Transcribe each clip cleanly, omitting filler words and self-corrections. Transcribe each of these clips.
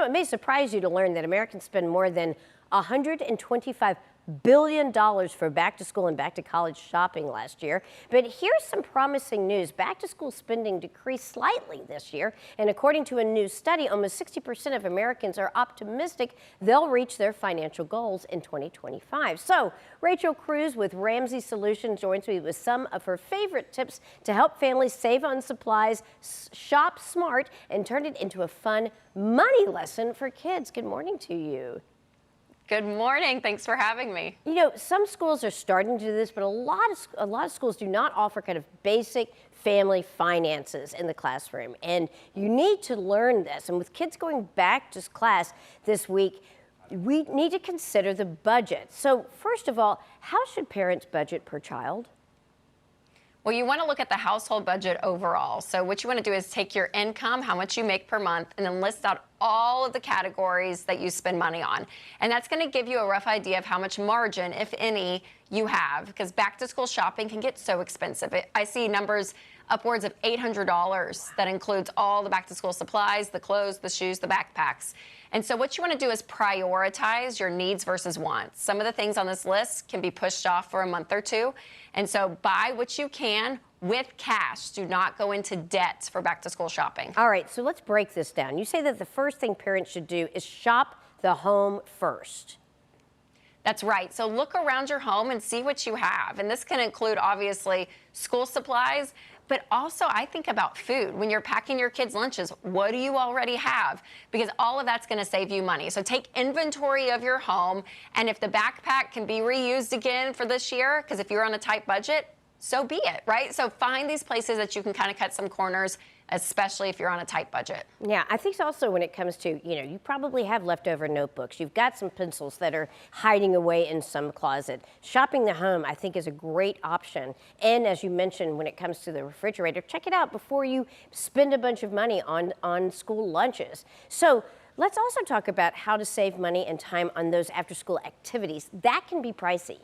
it may surprise you to learn that Americans spend more than $125 billion for back to school and back to college shopping last year. But here's some promising news. Back to school spending decreased slightly this year. And according to a new study, almost 60% of Americans are optimistic they'll reach their financial goals in 2025. So Rachel Cruze with Ramsey Solutions joins me with some of her favorite tips to help families save on supplies, shop smart, and turn it into a fun money lesson for kids. Good morning to you. Good morning. Thanks for having me. You know, some schools are starting to do this, but a lot of schools do not offer kind of basic family finances in the classroom. And you need to learn this. And with kids going back to class this week, we need to consider the budget. So first of all, how should parents budget per child? Well, you want to look at the household budget overall. So what you want to do is take your income, how much you make per month, and then list out all of the categories that you spend money on. And that's going to give you a rough idea of how much margin, if any, you have, because back to school shopping can get so expensive. I see numbers upwards of $800 that includes all the back to school supplies, the clothes, the shoes, the backpacks. And so what you want to do is prioritize your needs versus wants. Some of the things on this list can be pushed off for a month or two. And so buy what you can with cash. Do not go into debt for back to school shopping. All right, so let's break this down. You say that the first thing parents should do is shop the home first. That's right. So look around your home and see what you have. And this can include, obviously, school supplies, but also I think about food. When you're packing your kids' lunches, what do you already have? Because all of that's going to save you money. So take inventory of your home, and if the backpack can be reused again for this year, because if you're on a tight budget, so be it, right? So find these places that you can kind of cut some corners, especially if you're on a tight budget. Yeah, I think also when it comes to, you probably have leftover notebooks. You've got some pencils that are hiding away in some closet. Shopping the home, I think, is a great option. And as you mentioned, when it comes to the refrigerator, check it out before you spend a bunch of money on school lunches. So let's also talk about how to save money and time on those after-school activities. That can be pricey.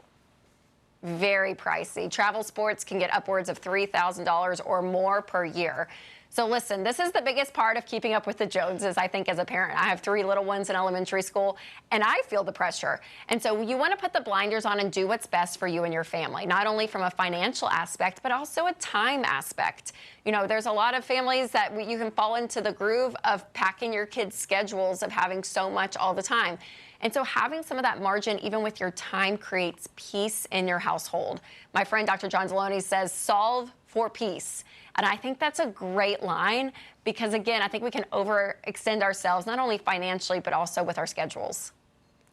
Very pricey. Travel sports can get upwards of $3,000 or more per year. So listen, this is the biggest part of keeping up with the Joneses, I think, as a parent. I have 3 little ones in elementary school, and I feel the pressure. And so you want to put the blinders on and do what's best for you and your family, not only from a financial aspect, but also a time aspect. You know, there's a lot of families that you can fall into the groove of packing your kids' schedules of having so much all the time. And so having some of that margin, even with your time, creates peace in your household. My friend, Dr. John Deloney, says, solve for peace. And I think that's a great line because, again, I think we can overextend ourselves, not only financially, but also with our schedules.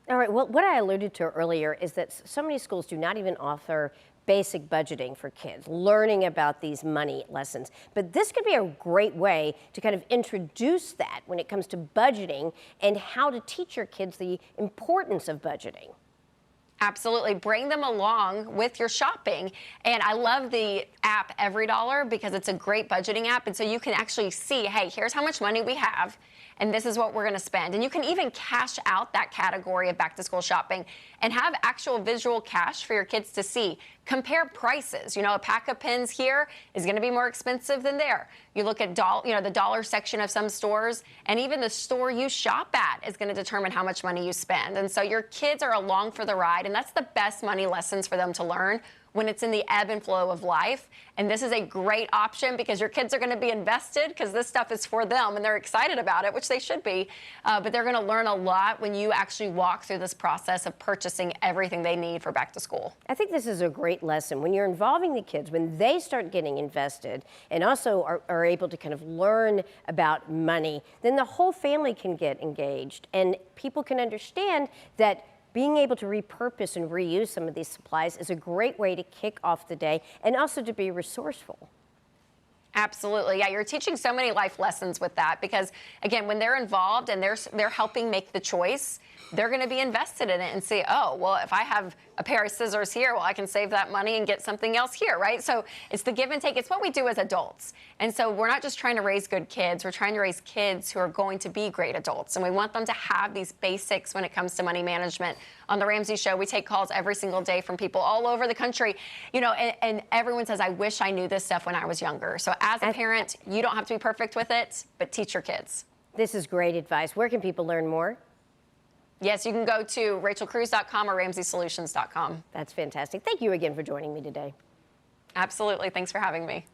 All right, well, what I alluded to earlier is that so many schools do not even offer basic budgeting for kids, learning about these money lessons. But this could be a great way to kind of introduce that when it comes to budgeting and how to teach your kids the importance of budgeting. Absolutely. Bring them along with your shopping. And I love the app Every Dollar because it's a great budgeting app. And so you can actually see, hey, here's how much money we have, and this is what we're going to spend. And you can even cash out that category of back to school shopping and have actual visual cash for your kids to see. Compare prices. You know, a pack of pens here is going to be more expensive than there. You look at the dollar section of some stores, and even the store you shop at is going to determine how much money you spend. And so your kids are along for the ride, and that's the best money lessons for them to learn when it's in the ebb and flow of life. And this is a great option because your kids are going to be invested because this stuff is for them and they're excited about it, which they should be. But they're going to learn a lot when you actually walk through this process of purchasing everything they need for back to school. I think this is a great lesson. When you're involving the kids, when they start getting invested and also are able to kind of learn about money, then the whole family can get engaged and people can understand that being able to repurpose and reuse some of these supplies is a great way to kick off the day and also to be resourceful. Absolutely. Yeah, you're teaching so many life lessons with that because, again, when they're involved and they're helping make the choice, they're going to be invested in it and say, oh, well, if I have a pair of scissors here, well, I can save that money and get something else here, right? So it's the give and take. It's what we do as adults. And so we're not just trying to raise good kids. We're trying to raise kids who are going to be great adults. And we want them to have these basics when it comes to money management. On The Ramsey Show, we take calls every single day from people all over the country, you know, and everyone says, I wish I knew this stuff when I was younger. So as a parent, you don't have to be perfect with it, but teach your kids. This is great advice. Where can people learn more? Yes, you can go to rachelcruze.com or ramseysolutions.com. That's fantastic. Thank you again for joining me today. Absolutely. Thanks for having me.